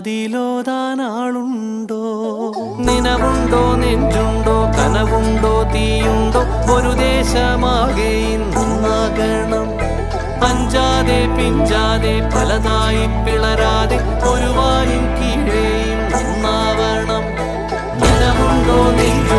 അതിലോതാനാളുണ്ടോ? നിനവുണ്ടോ, നെഞ്ചുണ്ടോ, കനവുണ്ടോ, തീയുണ്ടോ? ഒരു ദേശമാകെ ഇന്നാകണം. അഞ്ചാതെ പിഞ്ചാതെ പലതായി പിളരാതെ ഒരു വായും കീഴേയും ഒന്നാവണം. നിനവുണ്ടോ, നെഞ്ചുണ്ടോ,